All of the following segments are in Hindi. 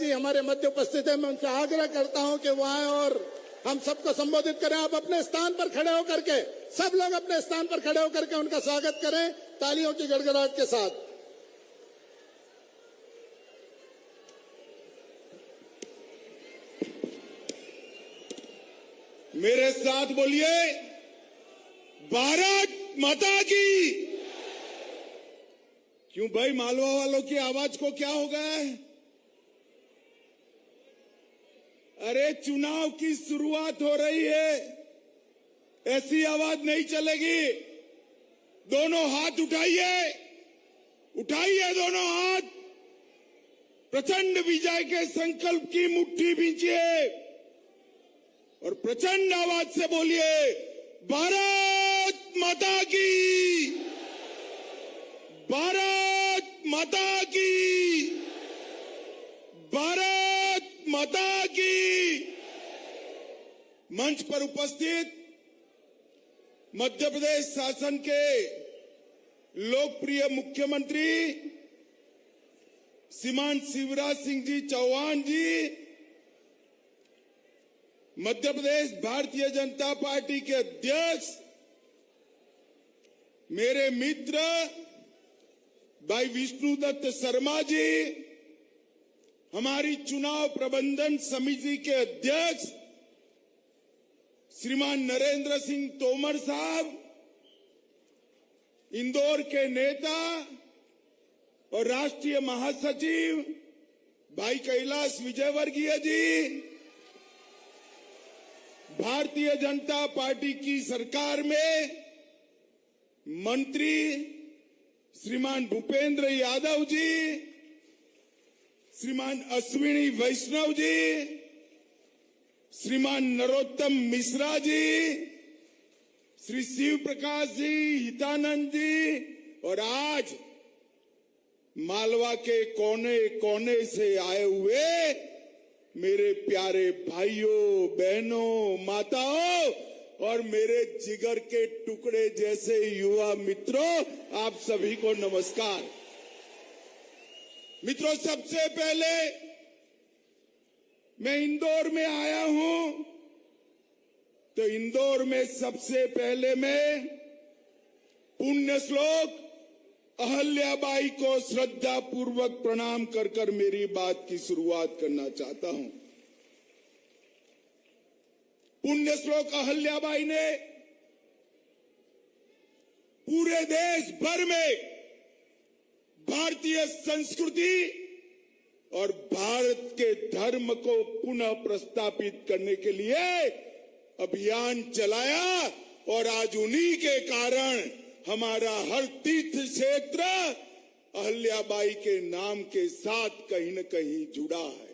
जी हमारे मध्य उपस्थित है। मैं उनसे आग्रह करता हूं कि वो आए और हम सबको संबोधित करें। आप अपने स्थान पर खड़े होकर के, सब लोग अपने स्थान पर खड़े होकर के उनका स्वागत करें तालियों की गड़गड़ाहट के साथ। मेरे साथ बोलिए, भारत माता की। क्यों भाई, मालवा वालों की आवाज को क्या हो गया है? अरे चुनाव की शुरुआत हो रही है, ऐसी आवाज नहीं चलेगी। दोनों हाथ उठाइए, उठाइए दोनों हाथ। प्रचंड विजय के संकल्प की मुट्ठी भींचिए और प्रचंड आवाज से बोलिए, भारत माता की, भारत माता की, भारत माता की। मंच पर उपस्थित मध्य प्रदेश शासन के लोकप्रिय मुख्यमंत्री श्रीमान शिवराज सिंह जी चौहान जी, मध्य प्रदेश भारतीय जनता पार्टी के अध्यक्ष, मेरे मित्र भाई विष्णुदत्त शर्मा जी, हमारी चुनाव प्रबंधन समिति के अध्यक्ष श्रीमान नरेंद्र सिंह तोमर साहब, इंदौर के नेता और राष्ट्रीय महासचिव भाई कैलाश विजयवर्गीय जी, भारतीय जनता पार्टी की सरकार में मंत्री श्रीमान भूपेंद्र यादव जी, श्रीमान अश्विनी वैष्णव जी, श्रीमान नरोत्तम मिश्रा जी, श्री शिव प्रकाश जी, हितानंद जी, और आज मालवा के कोने कोने से आए हुए मेरे प्यारे भाइयों बहनों माताओं और मेरे जिगर के टुकड़े जैसे युवा मित्रों, आप सभी को नमस्कार। मित्रों, सबसे पहले मैं इंदौर में आया हूं तो इंदौर में सबसे पहले मैं पुण्य श्लोक अहल्याबाई को श्रद्धा पूर्वक प्रणाम कर कर मेरी बात की शुरुआत करना चाहता हूं। पुण्य श्लोक अहल्याबाई ने पूरे देश भर में भारतीय संस्कृति और भारत के धर्म को पुनः प्रस्थापित करने के लिए अभियान चलाया और आज उन्हीं के कारण हमारा हर तीर्थ क्षेत्र अहल्याबाई के नाम के साथ कहीं न कहीं जुड़ा है।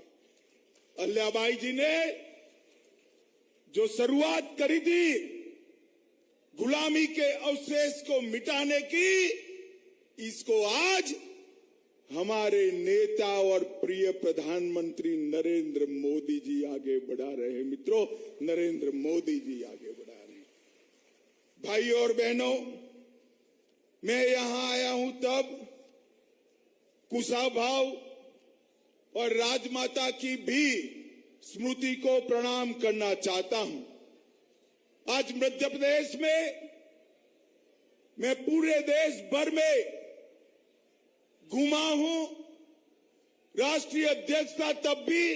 अहल्याबाई जी ने जो शुरुआत करी थी गुलामी के अवशेष को मिटाने की, इसको आज हमारे नेता और प्रिय प्रधानमंत्री नरेंद्र मोदी जी आगे बढ़ा रहे हैं। मित्रों, नरेंद्र मोदी जी आगे बढ़ा रहे हैं। भाई और बहनों, मैं यहां आया हूं तब कुशाभाऊ और राजमाता की भी स्मृति को प्रणाम करना चाहता हूं। आज मध्य प्रदेश में मैं पूरे देश भर में घूमा हूं, राष्ट्रीय अध्यक्ष था तब भी,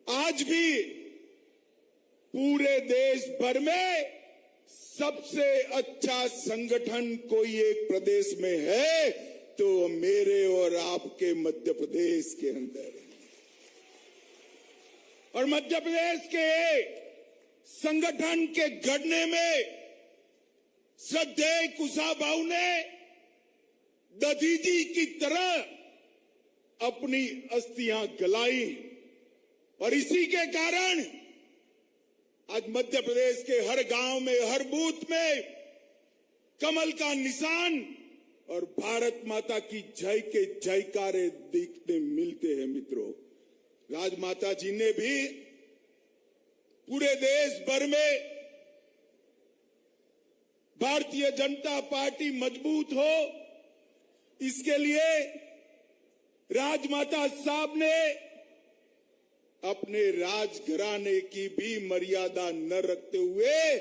आज भी पूरे देश भर में सबसे अच्छा संगठन कोई एक प्रदेश में है तो मेरे और आपके मध्य प्रदेश के अंदर है। और मध्य प्रदेश के संगठन के गढ़ने में श्रद्धेय कुशाभाऊ ने दधीजी की तरह अपनी अस्थियां गलाई और इसी के कारण आज मध्य प्रदेश के हर गांव में, हर बूथ में कमल का निशान और भारत माता की जय के जयकारे देखने मिलते हैं। मित्रों, राजमाता जी ने भी पूरे देश भर में भारतीय जनता पार्टी मजबूत हो, इसके लिए राजमाता साहब ने अपने राजघराने की भी मर्यादा न रखते हुए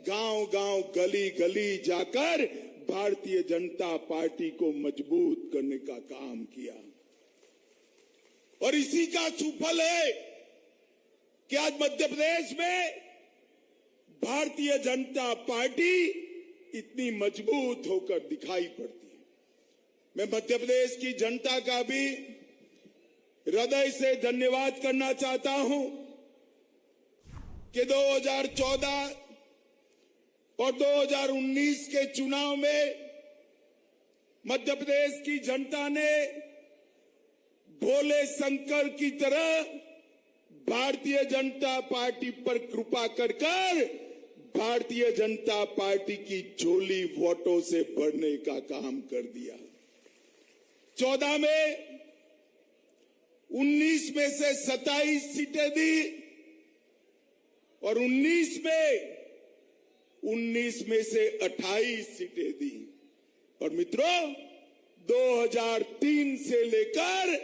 गांव-गांव, गली-गली जाकर भारतीय जनता पार्टी को मजबूत करने का काम किया। और इसी का सुफल है कि आज मध्य प्रदेश में भारतीय जनता पार्टी इतनी मजबूत होकर दिखाई पड़ती है। मैं मध्य प्रदेश की जनता का भी हृदय से धन्यवाद करना चाहता हूं कि 2014 और 2019 के चुनाव में मध्य प्रदेश की जनता ने भोले शंकर की तरह भारतीय जनता पार्टी पर कृपा कर भारतीय जनता पार्टी की झोली वोटों से भरने का काम कर दिया। 14 में 19 में से 27 सीटें दी और 19 में से 28 सीटें दी। और मित्रों, 2003 से लेकर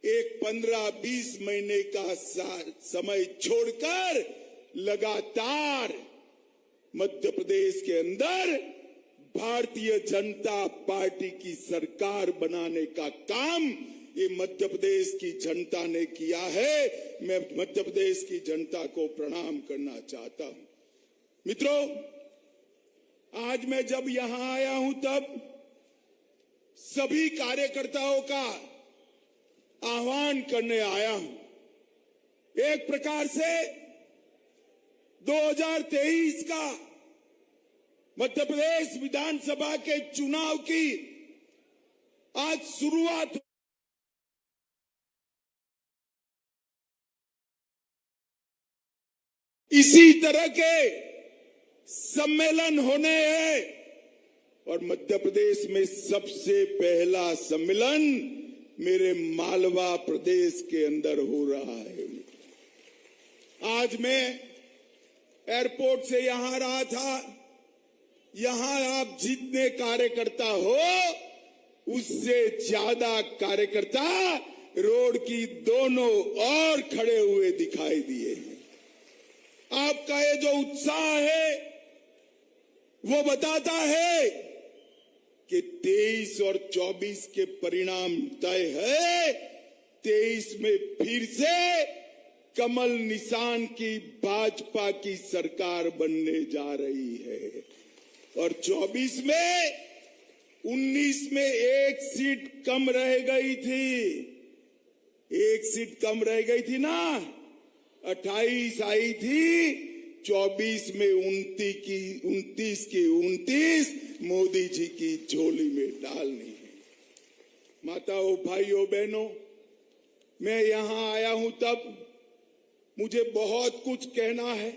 एक 15-20 महीने का समय छोड़कर लगातार मध्य प्रदेश के अंदर भारतीय जनता पार्टी की सरकार बनाने का काम ये मध्य प्रदेश की जनता ने किया है। मैं मध्य प्रदेश की जनता को प्रणाम करना चाहता हूं। मित्रों, आज मैं जब यहां आया हूं तब सभी कार्यकर्ताओं का आह्वान करने आया हूं। एक प्रकार से 2023 का मध्य प्रदेश विधानसभा के चुनाव की आज शुरुआत इसी तरह के सम्मेलन होने हैं और मध्य प्रदेश में सबसे पहला सम्मेलन मेरे मालवा प्रदेश के अंदर हो रहा है। आज मैं एयरपोर्ट से यहां रहा था। यहां आप जितने कार्यकर्ता हो उससे ज्यादा कार्यकर्ता रोड की दोनों ओर खड़े हुए दिखाई दिए हैं। आपका ये जो उत्साह है वो बताता है कि 23 और 24 के परिणाम तय है। 23 में फिर से कमल निशान की भाजपा की सरकार बनने जा रही है और 24 में 19 में एक सीट कम रह गई थी। एक सीट कम रह गई थी ना, 28 आई थी। 24 में 29 की 29 मोदी जी की झोली में डालनी है। माताओं, भाइयों, बहनों, मैं यहां आया हूं तब मुझे बहुत कुछ कहना है,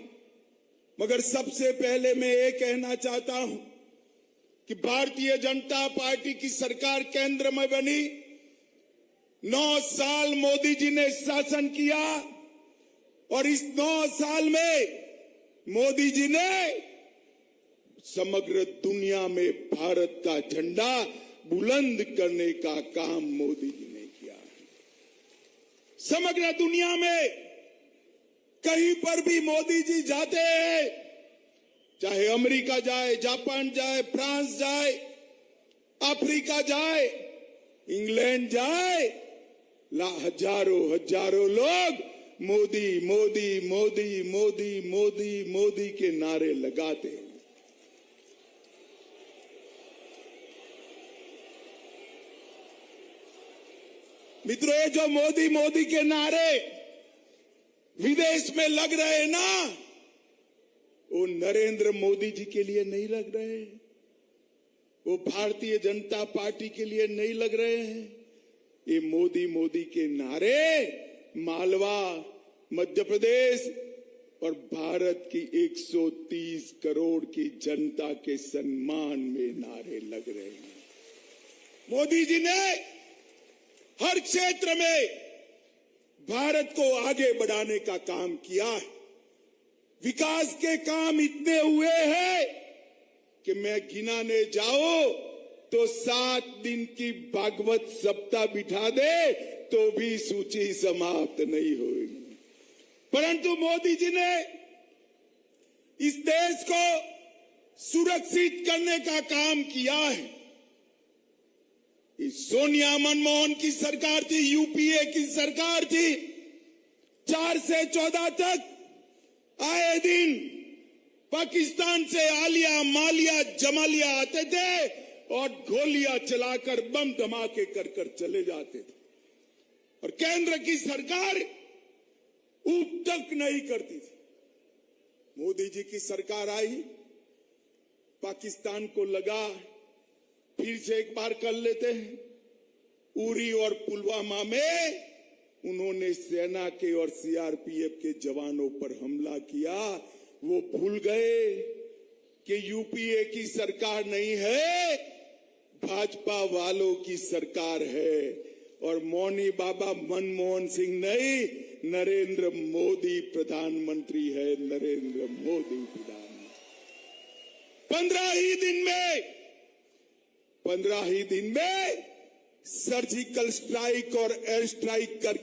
मगर सबसे पहले मैं ये कहना चाहता हूं कि भारतीय जनता पार्टी की सरकार केंद्र में बनी। 9 साल मोदी जी ने शासन किया और इस 9 साल में मोदी जी ने समग्र दुनिया में भारत का झंडा बुलंद करने का काम मोदी जी ने किया है। समग्र दुनिया में कहीं पर भी मोदी जी जाते हैं, चाहे अमेरिका जाए, जापान जाए, फ्रांस जाए, अफ्रीका जाए, इंग्लैंड जाए, हजारों लोग मोदी मोदी मोदी मोदी मोदी मोदी के नारे लगाते हैं। मित्रों, ये जो मोदी मोदी के नारे विदेश में लग रहे हैं ना, वो नरेंद्र मोदी जी के लिए नहीं लग रहे हैं, वो भारतीय जनता पार्टी के लिए नहीं लग रहे हैं। ये मोदी मोदी के नारे मालवा, मध्य प्रदेश और भारत की 130 करोड़ की जनता के सम्मान में नारे लग रहे हैं। मोदी जी ने हर क्षेत्र में भारत को आगे बढ़ाने का काम किया है। विकास के काम इतने हुए हैं कि मैं गिनाने जाऊं तो 7 दिन की भागवत सप्ताह बिठा दे तो भी सूची समाप्त नहीं होगी। परंतु मोदी जी ने इस देश को सुरक्षित करने का काम किया है। सोनिया मनमोहन की सरकार थी, यूपीए की सरकार थी, 4 से 14 तक आए दिन पाकिस्तान से आलिया मालिया जमालिया आते थे और गोलियां चलाकर बम धमाके कर चले जाते थे और केंद्र की सरकार ऊप तक नहीं करती थी। मोदी जी की सरकार आई, पाकिस्तान को लगा फिर से एक बार कर लेते हैं। उरी और पुलवामा में उन्होंने सेना के और सीआरपीएफ के जवानों पर हमला किया। वो भूल गए कि यूपीए की सरकार नहीं है, भाजपा वालों की सरकार है और मौनी बाबा मनमोहन सिंह नहीं, नरेंद्र मोदी प्रधानमंत्री है। नरेंद्र मोदी प्रधानमंत्री 15 ही दिन में सर्जिकल स्ट्राइक और एयर स्ट्राइक कर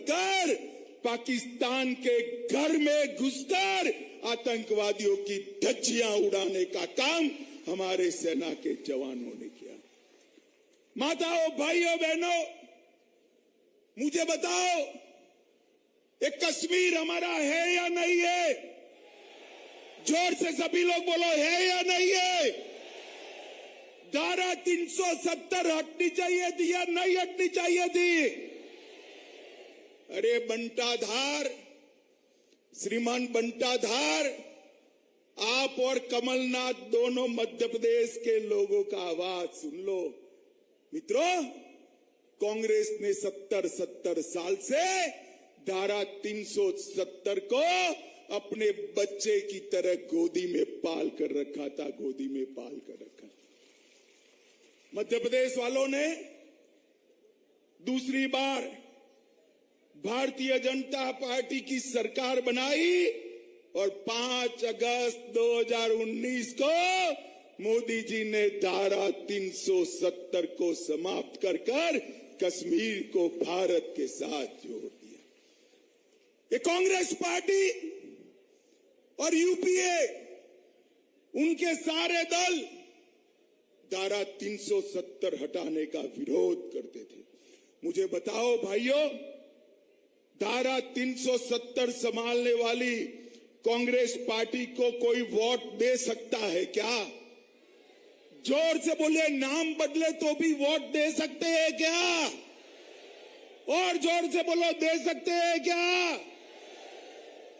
पाकिस्तान के घर में घुसकर आतंकवादियों की धज्जियां उड़ाने का काम हमारे सेना के जवानों ने किया। माताओं, भाइयों, बहनों, मुझे बताओ, ये कश्मीर हमारा है या नहीं है? जोर से सभी लोग बोलो, है या नहीं है? धारा 370 हटनी चाहिए थी या नहीं हटनी चाहिए थी? अरे बंटाधार, श्रीमान बंटाधार, आप और कमलनाथ दोनों मध्य प्रदेश के लोगों का आवाज सुन लो। मित्रों, कांग्रेस ने 70 साल से धारा 370 को अपने बच्चे की तरह गोदी में पाल कर रखा था, गोदी में पाल कर रखा। मध्य प्रदेश वालों ने दूसरी बार भारतीय जनता पार्टी की सरकार बनाई और 5 अगस्त 2019 को मोदी जी ने धारा 370 को समाप्त कर कश्मीर को भारत के साथ जोड़ दिया। ये कांग्रेस पार्टी और यूपीए, उनके सारे दल धारा 370 हटाने का विरोध करते थे। मुझे बताओ भाइयों, धारा 370 संभालने वाली कांग्रेस पार्टी को कोई वोट दे सकता है क्या? जोर से बोलिए, नाम बदले तो भी वोट दे सकते हैं क्या? और जोर से बोलो, दे सकते हैं क्या?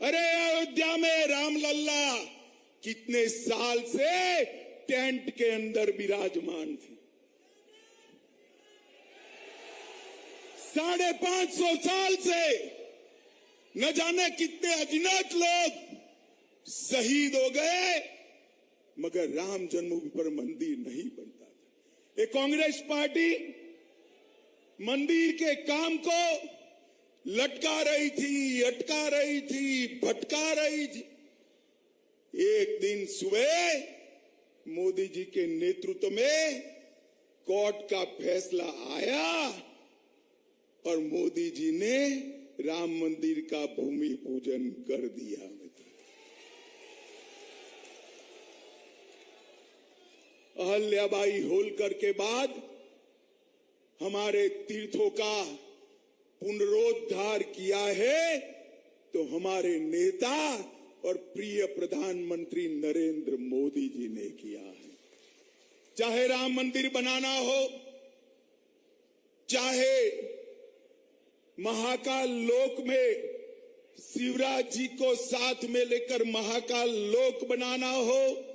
अरे अयोध्या में रामलल्ला कितने साल से टेंट के अंदर विराजमान थे। 550 साल से न जाने कितने अज्ञात लोग शहीद हो गए, मगर राम जन्मभूमि पर मंदिर नहीं बनता था। ये कांग्रेस पार्टी मंदिर के काम को लटका रही थी, अटका रही थी, भटका रही थी। एक दिन सुबह मोदी जी के नेतृत्व में कोर्ट का फैसला आया और मोदी जी ने राम मंदिर का भूमि पूजन कर दिया। अहल्याबाई होलकर के बाद हमारे तीर्थों का पुनरोद्धार किया है तो हमारे नेता और प्रिय प्रधानमंत्री नरेंद्र मोदी जी ने किया है। चाहे राम मंदिर बनाना हो, चाहे महाकाल लोक में शिवराज जी को साथ में लेकर महाकाल लोक बनाना हो,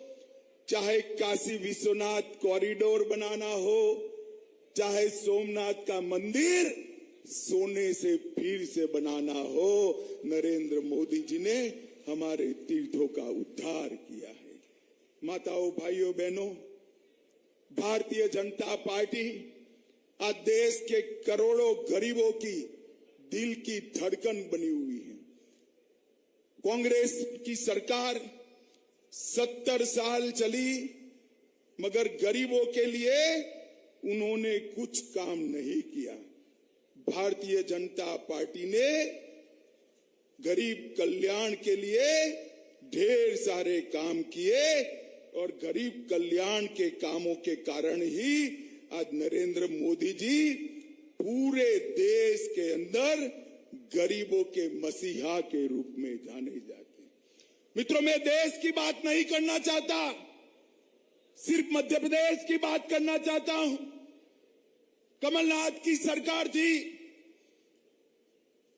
चाहे काशी विश्वनाथ कॉरिडोर बनाना हो, चाहे सोमनाथ का मंदिर सोने से फिर से बनाना हो, नरेंद्र मोदी जी ने हमारे तीर्थों का उद्धार किया है। माताओं, भाइयों, बहनों, भारतीय जनता पार्टी आज देश के करोड़ों गरीबों की दिल की धड़कन बनी हुई है। कांग्रेस की सरकार 70 साल चली, मगर गरीबों के लिए उन्होंने कुछ काम नहीं किया। भारतीय जनता पार्टी ने गरीब कल्याण के लिए ढेर सारे काम किए और गरीब कल्याण के कामों के कारण ही आज नरेंद्र मोदी जी पूरे देश के अंदर गरीबों के मसीहा के रूप में जाने जाते हैं। मित्रों, मैं देश की बात नहीं करना चाहता, सिर्फ मध्य प्रदेश की बात करना चाहता हूं। कमलनाथ की सरकार थी,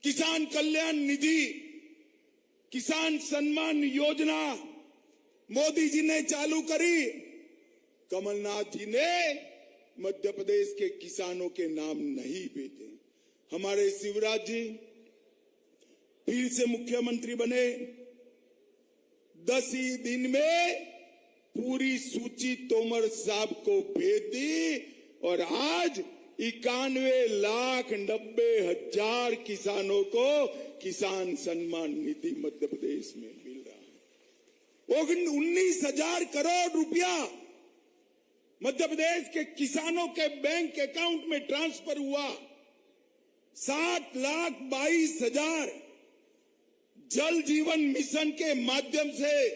किसान कल्याण निधि, किसान सम्मान योजना मोदी जी ने चालू करी। कमलनाथ जी ने मध्य प्रदेश के किसानों के नाम नहीं भेजे। हमारे शिवराज जी फिर से मुख्यमंत्री बने, 10 ही दिन में पूरी सूची तोमर साहब को भेज दी और आज 91,90,000 किसानों को किसान सम्मान निधि मध्य प्रदेश में मिल रहा है। 19,000 करोड़ रुपया मध्य प्रदेश के किसानों के बैंक अकाउंट में ट्रांसफर हुआ। 7,22,000 जल जीवन मिशन के माध्यम से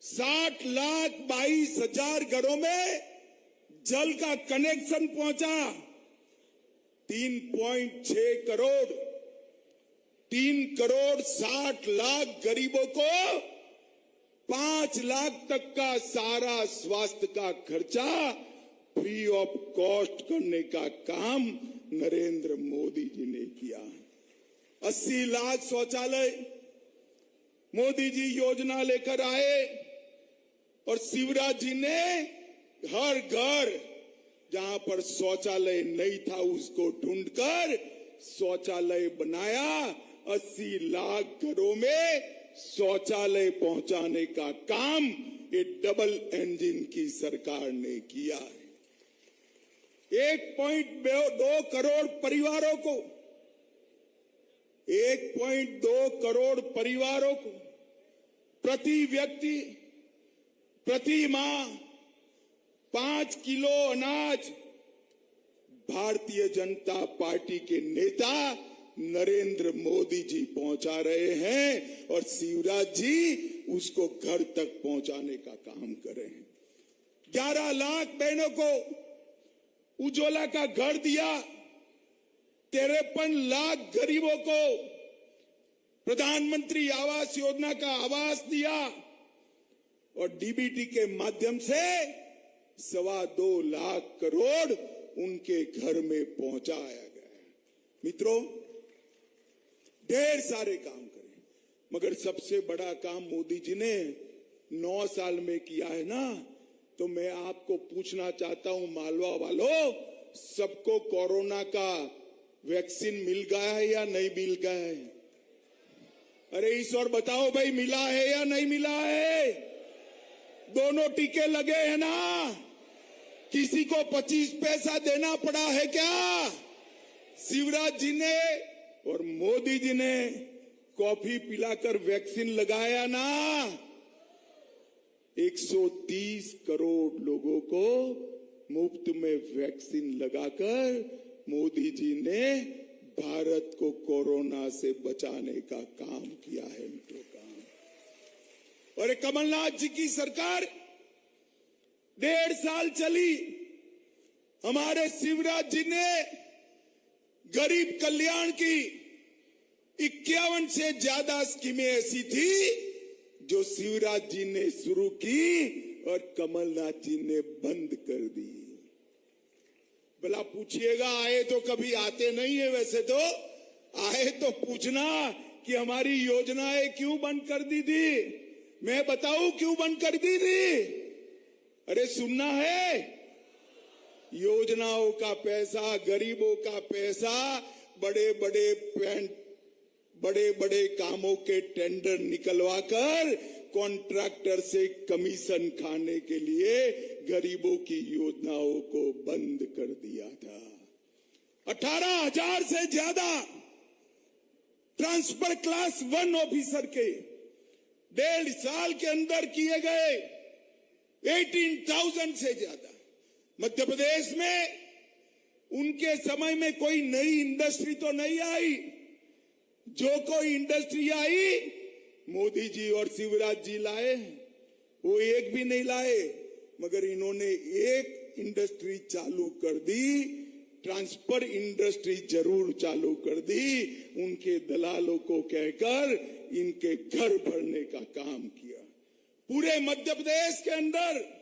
60,22,000 घरों में जल का कनेक्शन पहुंचा। 3.6 करोड़ 3,60,00,000 गरीबों को 5 लाख तक का सारा स्वास्थ्य का खर्चा फ्री ऑफ कॉस्ट करने का काम नरेंद्र मोदी जी ने किया। 80 लाख शौचालय मोदी जी योजना लेकर आए और शिवराज जी ने हर घर जहां पर शौचालय नहीं था उसको ढूंढकर शौचालय बनाया। 80 लाख घरों में शौचालय पहुंचाने का काम ये डबल इंजन की सरकार ने किया है। 1.2 करोड़ परिवारों को 1.2 करोड़ परिवारों को प्रति व्यक्ति प्रति माह 5 किलो अनाज भारतीय जनता पार्टी के नेता नरेंद्र मोदी जी पहुंचा रहे हैं और शिवराज जी उसको घर तक पहुंचाने का काम कर रहे हैं। 11 लाख बहनों को उज्ज्वला का घर दिया। 53 लाख गरीबों को प्रधानमंत्री आवास योजना का आवास दिया और डीबीटी के माध्यम से 2.25 लाख करोड़ उनके घर में पहुंचाया गया। मित्रों, ढेर सारे काम करे मगर सबसे बड़ा काम मोदी जी ने 9 साल में किया है ना, तो मैं आपको पूछना चाहता हूं मालवा वालों, सबको कोरोना का वैक्सीन मिल गया है या नहीं मिल गया है? अरे ईश्वर बताओ भाई, मिला है या नहीं मिला है? दोनों टीके लगे हैं ना? किसी को 25 पैसा देना पड़ा है क्या? शिवराज जी ने और मोदी जी ने कॉफी पिलाकर वैक्सीन लगाया ना। 130 करोड़ लोगों को मुफ्त में वैक्सीन लगाकर मोदी जी ने भारत को कोरोना से बचाने का काम किया है। मित्रों, काम और कमलनाथ जी की सरकार 1.5 साल चली। हमारे शिवराज जी ने गरीब कल्याण की 51 से ज्यादा स्कीमें ऐसी थी जो शिवराज जी ने शुरू की और कमलनाथ जी ने बंद कर दी। भला पूछिएगा, आए तो कभी आते नहीं है, वैसे तो आए तो पूछना कि हमारी योजनाएं क्यों बंद कर दी थी। मैं बताऊं क्यों बंद कर दी थी? अरे सुनना है, योजनाओं का पैसा, गरीबों का पैसा, बड़े बड़े कामों के टेंडर निकलवाकर कॉन्ट्रैक्टर से कमीशन खाने के लिए गरीबों की योजनाओं को बंद कर दिया था। 18,000 से ज्यादा ट्रांसफर क्लास 1 ऑफिसर के 1.5 साल के अंदर किए गए। 18,000 से ज्यादा। मध्य प्रदेश में उनके समय में कोई नई इंडस्ट्री तो नहीं आई, जो कोई इंडस्ट्री आई मोदी जी और शिवराज जी लाए, वो एक भी नहीं लाए, मगर इन्होंने एक इंडस्ट्री चालू कर दी, ट्रांसफर इंडस्ट्री जरूर चालू कर दी, उनके दलालों को कहकर इनके घर भरने का काम किया। पूरे मध्य प्रदेश के अंदर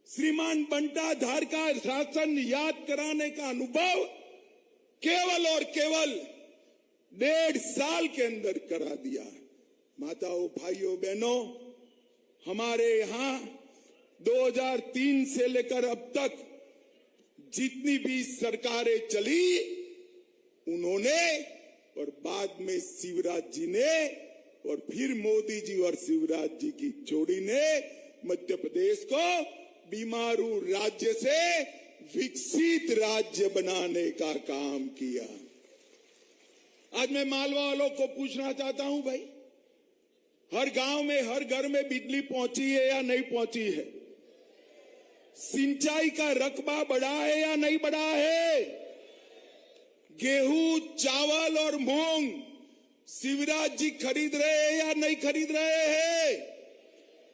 श्रीमान बंटा धार का शासन याद कराने का अनुभव केवल और केवल 1.5 साल के अंदर करा दिया। माताओं, भाइयों, बहनों, हमारे यहां 2003 से लेकर अब तक जितनी भी सरकारें चली, उन्होंने और बाद में शिवराज जी ने और फिर मोदी जी और शिवराज जी की जोड़ी ने मध्य प्रदेश को बीमारू राज्य से विकसित राज्य बनाने का काम किया। आज मैं मालवा वालों को पूछना चाहता हूं, भाई, हर गांव में, हर घर में बिजली पहुंची है या नहीं पहुंची है? सिंचाई का रकबा बढ़ा है या नहीं बढ़ा है? गेहूं, चावल और मूंग शिवराज जी खरीद रहे हैं या नहीं खरीद रहे हैं?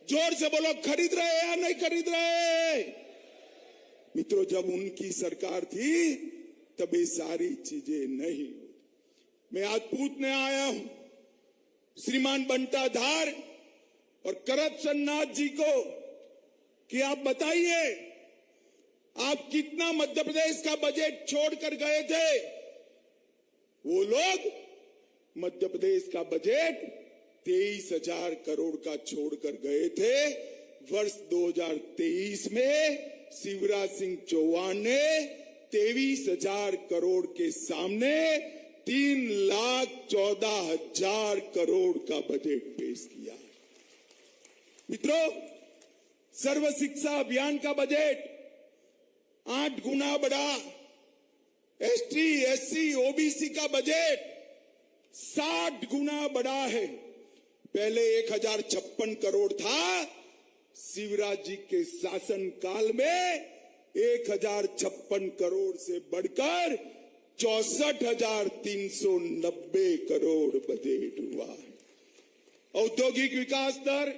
जोर से बोलो, खरीद रहे हैं या नहीं खरीद रहे हैं? मित्रों, जब उनकी सरकार थी तब ये सारी चीजें नहीं। मैं आज पूछने आया हूं श्रीमान बंटा धार और करप्शन नाथ जी को कि आप बताइए, आप कितना मध्य प्रदेश का बजट छोड़कर गए थे? वो लोग मध्य प्रदेश का बजट 23,000 करोड़ का छोड़कर गए थे। वर्ष 2023 में शिवराज सिंह चौहान ने 23,000 करोड़ के सामने 3,14,000 करोड़ का बजट पेश किया। मित्रों, सर्व शिक्षा अभियान का बजट 8 गुना बढ़ा। एसटी, एससी, ओबीसी का बजट 60 गुना बढ़ा है। पहले 1,056 करोड़ था, शिवराज जी के शासन काल में 1,056 करोड़ से बढ़कर 64,390 करोड़ बजट हुआ है। औद्योगिक विकास दर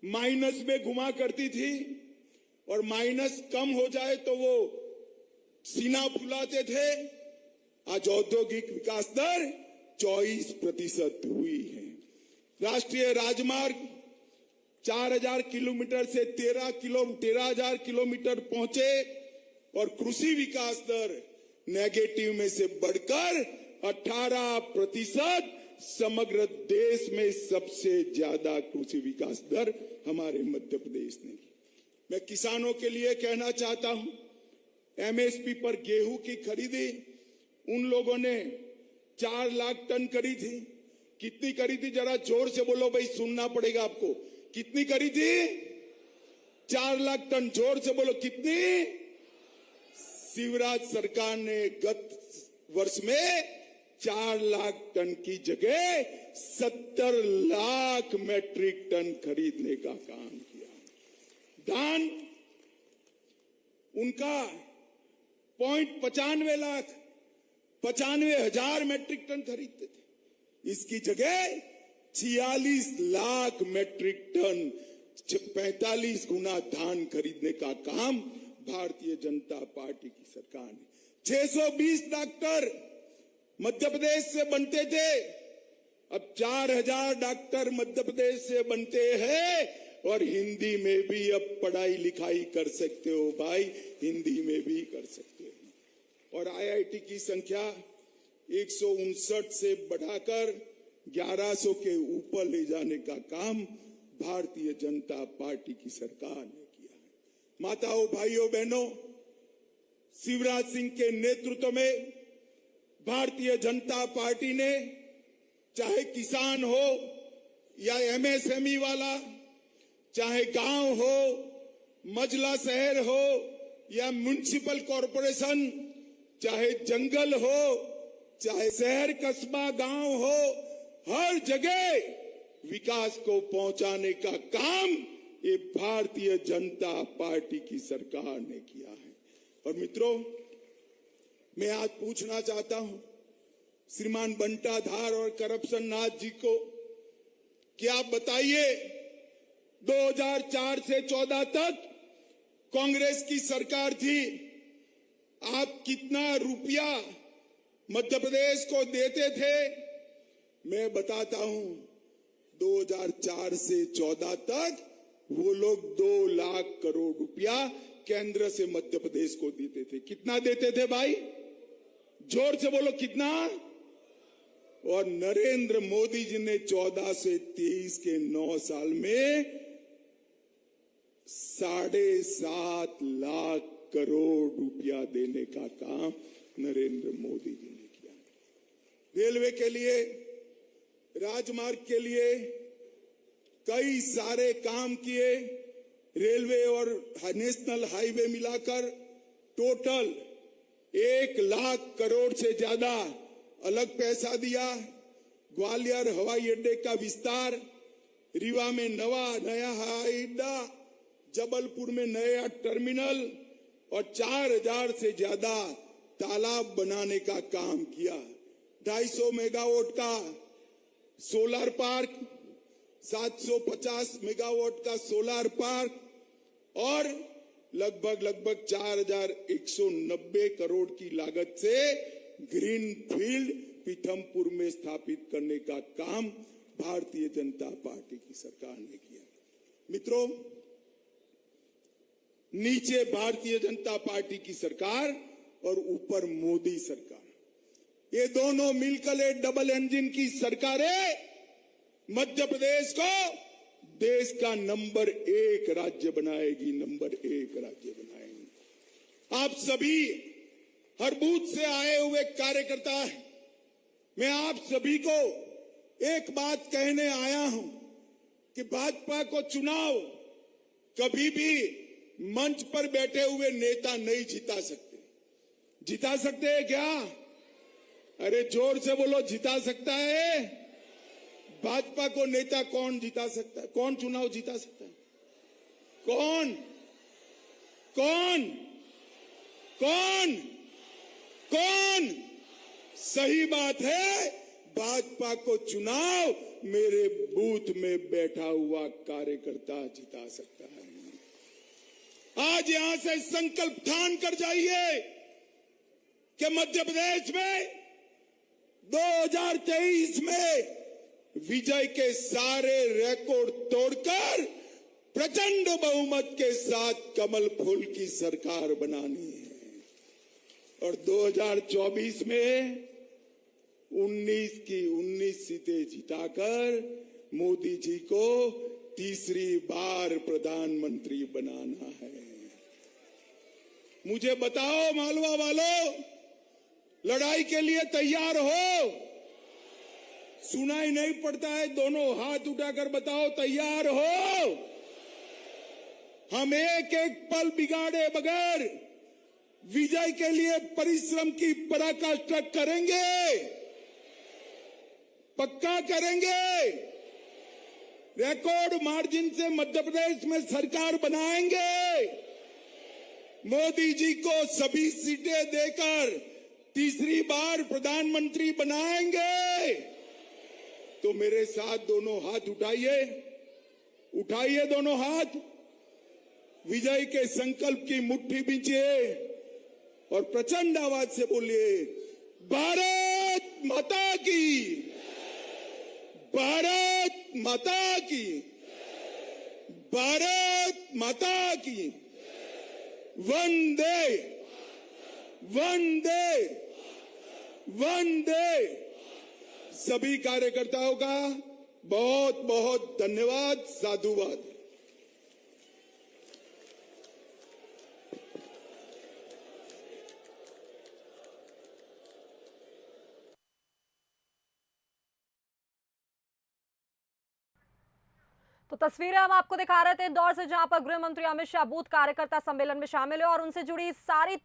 माइनस में घुमा करती थी और माइनस कम हो जाए तो वो सीना फुलाते थे। आज औद्योगिक विकास दर 24% हुई है। राष्ट्रीय राजमार्ग 4,000 किलोमीटर से 13,000 किलोमीटर पहुंचे और कृषि विकास दर नेगेटिव में से बढ़कर 18%, समग्र देश में सबसे ज्यादा कृषि विकास दर हमारे मध्य प्रदेश ने। मैं किसानों के लिए कहना चाहता हूं, एमएसपी पर गेहूं की खरीदी उन लोगों ने 4 लाख टन करी थी। कितनी करी थी? जरा जोर से बोलो भाई, सुनना पड़ेगा आपको। कितनी करी थी? 4 लाख टन। जोर से बोलो, कितनी? शिवराज सरकार ने गत वर्ष में 4 लाख टन की जगह 70 लाख मैट्रिक टन खरीदने का काम किया। धान उनका 95 लाख 95,000 मैट्रिक टन खरीदते थे, इसकी जगह 46 लाख मैट्रिक टन 45 गुना धान खरीदने का काम भारतीय जनता पार्टी की सरकार ने। 620 डॉक्टर मध्य प्रदेश से बनते थे, अब 4,000 डॉक्टर मध्य प्रदेश से बनते हैं और हिंदी में भी अब पढ़ाई लिखाई कर सकते हो भाई, हिंदी में भी कर सकते हो। और आईआईटी की संख्या 159 से बढ़ाकर 1100 के ऊपर ले जाने का काम भारतीय जनता पार्टी की सरकार ने किया है। माताओं, भाइयों, बहनों, शिवराज सिंह के नेतृत्व में भारतीय जनता पार्टी ने, चाहे किसान हो या एमएसएमई वाला, चाहे गांव हो, मजला शहर हो या म्युनिसिपल कॉरपोरेशन, चाहे जंगल हो, चाहे शहर कस्बा गांव हो, हर जगह विकास को पहुंचाने का काम ये भारतीय जनता पार्टी की सरकार ने किया है। और मित्रों, मैं आज पूछना चाहता हूं, श्रीमान बंटाधार और करप्शन नाथ जी को कि आप बताइए 2004 से 14 तक कांग्रेस की सरकार थी, आप कितना रुपया मध्य प्रदेश को देते थे? मैं बताता हूं, 2004 से 14 तक वो लोग 2 लाख करोड़ रुपया केंद्र से मध्य प्रदेश को देते थे। कितना देते थे भाई? जोर से बोलो कितना? और नरेंद्र मोदी जी ने 14 से 23 के 9 साल में 7.5 लाख करोड़ रुपया देने का काम नरेंद्र मोदी जी ने किया। रेलवे के लिए, राजमार्ग के लिए कई सारे काम किए। रेलवे और नेशनल हाईवे मिलाकर टोटल 1 लाख करोड़ से ज्यादा अलग पैसा दिया। ग्वालियर हवाई अड्डे का विस्तार, रीवा में नया हवाई अड्डा, जबलपुर में नया टर्मिनल और 4000 से ज्यादा तालाब बनाने का काम किया। 250 मेगावाट का सोलर पार्क, 750 मेगावाट का सोलर पार्क और लगभग 4190 करोड़ की लागत से ग्रीन फील्ड पीथमपुर में स्थापित करने का काम भारतीय जनता पार्टी की सरकार ने किया। मित्रों, नीचे भारतीय जनता पार्टी की सरकार और ऊपर मोदी सरकार, ये दोनों मिलकर एक डबल इंजन की सरकारें मध्य प्रदेश को देश का नंबर 1 राज्य बनाएगी, नंबर 1 राज्य बनाएंगे। आप सभी हर बूथ से आए हुए कार्यकर्ता, मैं आप सभी को एक बात कहने आया हूं कि भाजपा को चुनाव कभी भी मंच पर बैठे हुए नेता नहीं जिता सकते। जिता सकते हैं क्या? अरे जोर से बोलो, जिता सकता है? भाजपा को नेता कौन जिता सकता है? कौन चुनाव जिता सकता है? कौन कौन कौन कौन? सही बात है, भाजपा को चुनाव मेरे बूथ में बैठा हुआ कार्यकर्ता जिता सकता है। आज यहां से संकल्प ठान कर जाइए कि मध्य प्रदेश में 2023 में विजय के सारे रिकॉर्ड तोड़कर प्रचंड बहुमत के साथ कमल फूल की सरकार बनानी है। और 2024 में 19 की 19 सीटें जिताकर मोदी जी को तीसरी बार प्रधानमंत्री बनाना है। मुझे बताओ मालवा वालों, लड़ाई के लिए तैयार हो? सुनाई नहीं पड़ता है, दोनों हाथ उठाकर बताओ तैयार हो? हम एक एक पल बिगाड़े बगैर विजय के लिए परिश्रम की पराकाष्ठा करेंगे, पक्का करेंगे। रिकॉर्ड मार्जिन से मध्य प्रदेश में सरकार बनाएंगे। मोदी जी को सभी सीटें देकर तीसरी बार प्रधानमंत्री बनाएंगे। तो मेरे साथ दोनों हाथ उठाइए, उठाइए दोनों हाथ, विजय के संकल्प की मुट्ठी बींचिए और प्रचंड आवाज से बोलिए, भारत माता की, भारत माता की, भारत माता की, वंदे वंदे वंदे। सभी कार्यकर्ताओं का बहुत बहुत धन्यवाद, साधुवाद। तो तस्वीरें हम आपको दिखा रहे थे इंदौर से, जहां पर गृह मंत्री अमित शाह बूथ कार्यकर्ता सम्मेलन में शामिल हुए और उनसे जुड़ी सारी